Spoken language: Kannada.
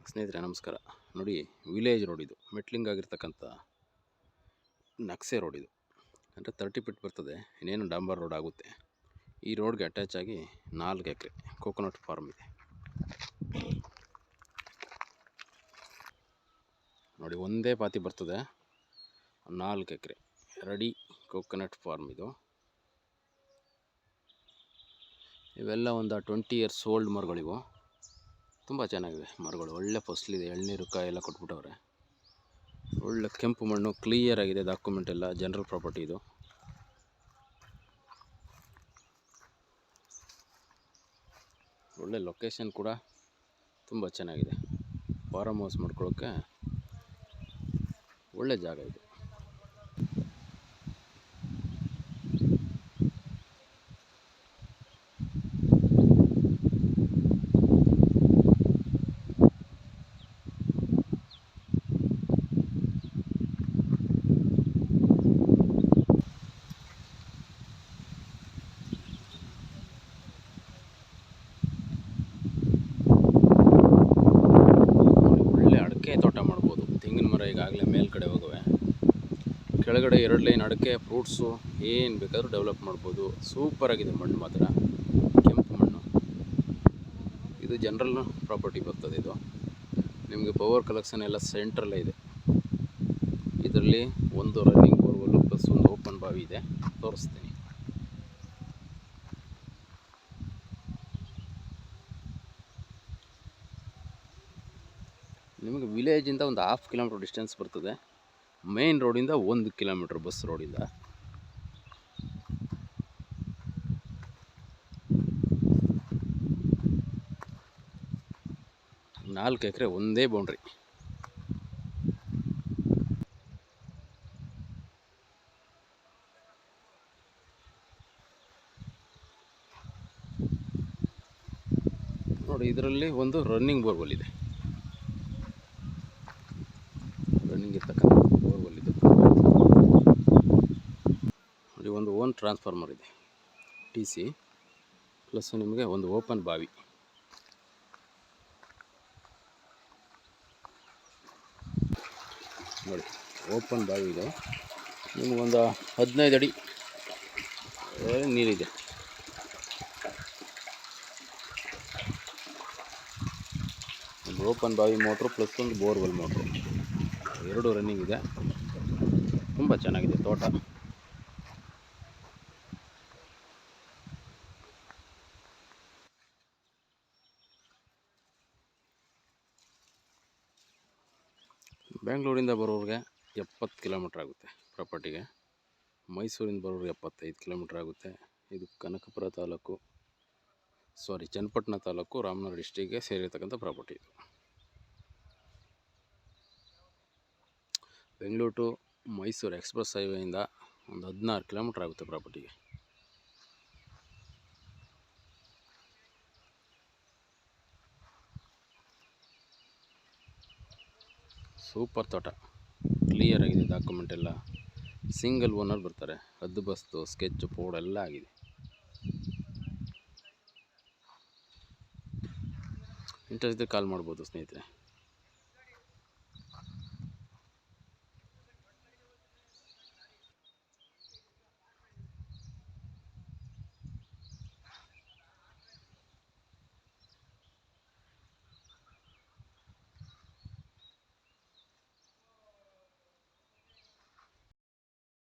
ಸ್ನೇಹಿತರೆ ನಮಸ್ಕಾರ. ನೋಡಿ, ವಿಲೇಜ್ ರೋಡ್ ಇದು, ಮೆಟ್ಲಿಂಗಾಗಿರ್ತಕ್ಕಂಥ ನಕ್ಸೆ ರೋಡ್ ಇದು. ಅಂದರೆ 30 ಫೀಟ್ ಬರ್ತದೆ, ಇನ್ನೇನು ಡಾಂಬರ್ ರೋಡ್ ಆಗುತ್ತೆ. ಈ ರೋಡ್ಗೆ ಅಟ್ಯಾಚ್ ಆಗಿ 4 ಎಕರೆ ಕೋಕೋನಟ್ ಫಾರ್ಮ್ ಇದೆ. ನೋಡಿ, ಒಂದೇ ಪಾತಿ ಬರ್ತದೆ, 4 ಎಕರೆ ರೆಡಿ ಕೋಕೋನಟ್ ಫಾರ್ಮ್ ಇದು. ಇವೆಲ್ಲ ಒಂದು 20 ಇಯರ್ಸ್ ಓಲ್ಡ್ ಮರಗಳಿವು. ತುಂಬ ಚೆನ್ನಾಗಿವೆ ಮರಗಳು, ಒಳ್ಳೆ ಫಸಲಿದೆ, ಎಳ್ನೀರು ಕಾಯಿ ಎಲ್ಲ ಕೊಟ್ಬಿಟ್ಟವ್ರೆ. ಒಳ್ಳೆ ಕೆಂಪು ಮಣ್ಣು, ಕ್ಲಿಯರ್ ಆಗಿದೆ, ಡಾಕ್ಯುಮೆಂಟ್ ಎಲ್ಲ, ಜನರಲ್ ಪ್ರಾಪರ್ಟಿ ಇದು. ಒಳ್ಳೆ ಲೊಕೇಶನ್ ಕೂಡ ತುಂಬ ಚೆನ್ನಾಗಿದೆ, ಫಾರಮ್ ಹೌಸ್ ಮಾಡ್ಕೊಳ್ಳೋಕ್ಕೆ ಒಳ್ಳೆ ಜಾಗ ಇದು. ತೋಟ ಮಾಡ್ಬೋದು. ತೆಂಗಿನ ಮರ ಈಗಾಗಲೇ ಮೇಲ್ಗಡೆ ಹೋಗುವೆ, ಕೆಳಗಡೆ 2 ಲೈನ್ ಅಡಿಕೆ, ಫ್ರೂಟ್ಸು, ಏನು ಬೇಕಾದರೂ ಡೆವಲಪ್ ಮಾಡ್ಬೋದು. ಸೂಪರಾಗಿದೆ ಮಣ್ಣು ಮಾತ್ರ, ಕೆಂಪು ಮಣ್ಣು ಇದು. ಜನರಲ್ ಪ್ರಾಪರ್ಟಿ ಬರ್ತದೆ ಇದು. ನಿಮಗೆ ಪವರ್ ಕಲೆಕ್ಷನ್ ಎಲ್ಲ ಸೆಂಟ್ರಲ್ಲೇ ಇದೆ. ಇದರಲ್ಲಿ ಒಂದು ರನ್ನಿಂಗ್ ಬೋರ್ವೆಲ್ ಪ್ಲಸ್ ಒಂದು ಓಪನ್ ಬಾವಿ ಇದೆ, ತೋರಿಸ್ತೀನಿ. ನಿಮಗೆ ವಿಲೇಜಿಂದ ಒಂದು 1/2 ಕಿಲೋಮೀಟ್ರ್ ಡಿಸ್ಟೆನ್ಸ್ ಬರ್ತದೆ. ಮೇನ್ ರೋಡಿಂದ 1 ಕಿಲೋಮೀಟ್ರ್, ಬಸ್ ರೋಡಿಂದ. ನಾಲ್ಕು ಎಕರೆ ಒಂದೇ ಬೌಂಡ್ರಿ. ನೋಡಿ, ಇದರಲ್ಲಿ ಒಂದು ರನ್ನಿಂಗ್ ಬೋರ್ವೆಲ್ ಇದೆ, ರನ್ನಿಂಗ್ ಇರ್ತಕ್ಕಂಥ ಬೋರ್ವೆಲ್ ಇದು. ನೋಡಿ, ಒಂದು ಓನ್ ಟ್ರಾನ್ಸ್ಫಾರ್ಮರ್ ಇದೆ, TC, ಪ್ಲಸ್ ನಿಮಗೆ ಒಂದು ಓಪನ್ ಬಾವಿ. ನೋಡಿ, ಓಪನ್ ಬಾವಿ ಇದೆ, ನಿಮಗೊಂದು 15 ಅಡಿ ನೀರಿದೆ. ಒಂದು ಓಪನ್ ಬಾವಿ ಮೋಟ್ರು ಪ್ಲಸ್ ಒಂದು ಬೋರ್ವೆಲ್ ಮೋಟ್ರು, 2 ರನ್ನಿಂಗ್ ಇದೆ. ತುಂಬ ಚೆನ್ನಾಗಿದೆ ತೋಟ. ಬೆಂಗಳೂರಿಂದ ಬರೋರಿಗೆ 70 ಕಿಲೋಮೀಟ್ರ್ ಆಗುತ್ತೆ ಪ್ರಾಪರ್ಟಿಗೆ. ಮೈಸೂರಿಂದ ಬರೋರಿಗೆ 75 ಕಿಲೋಮೀಟ್ರ್ ಆಗುತ್ತೆ. ಇದು ಕನಕಪುರ ತಾಲೂಕು, ಚನ್ನಪಟ್ಟಣ ತಾಲೂಕು, ರಾಮನಗರ ಡಿಸ್ಟಿಕ್ಗೆ ಸೇರಿರ್ತಕ್ಕಂಥ ಪ್ರಾಪರ್ಟಿ ಇದು. ಬೆಂಗಳೂರು ಟು ಮೈಸೂರು ಎಕ್ಸ್ಪ್ರೆಸ್ ಹೈವೇಯಿಂದ ಒಂದು 16 ಕಿಲೋಮೀಟ್ರ್ ಆಗುತ್ತೆ ಪ್ರಾಪರ್ಟಿಗೆ. ಸೂಪರ್ ತೋಟ, ಕ್ಲಿಯರ್ ಆಗಿದೆ, ಡಾಕ್ಯುಮೆಂಟ್ ಎಲ್ಲ, ಸಿಂಗಲ್ ಓನರ್ ಬರ್ತಾರೆ. ಹದ್ದು ಬಸ್ತು, ಸ್ಕೆಚ್, ಪೋಡ್ ಎಲ್ಲ ಆಗಿದೆ. ಇಂಟ್ರೆಸ್ಟ್ ಇದ್ದರೆ ಕಾಲ್ ಮಾಡ್ಬೋದು ಸ್ನೇಹಿತರೆ.